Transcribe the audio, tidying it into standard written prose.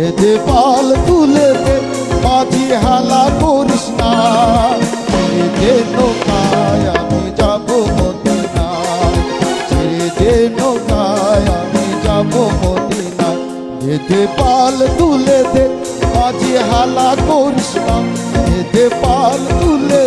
বেঁধে পাল তুলে দে, মাঝি হালা করিস না। ছেড়ে দে নৌকায় আমি যাব মদিনায়, ছেড়ে দে নৌকায় আমি যাব মদিনায়। বেঁধে পাল তুলে দে, মাঝি হালা করিস না, বেঁধে পাল তুলে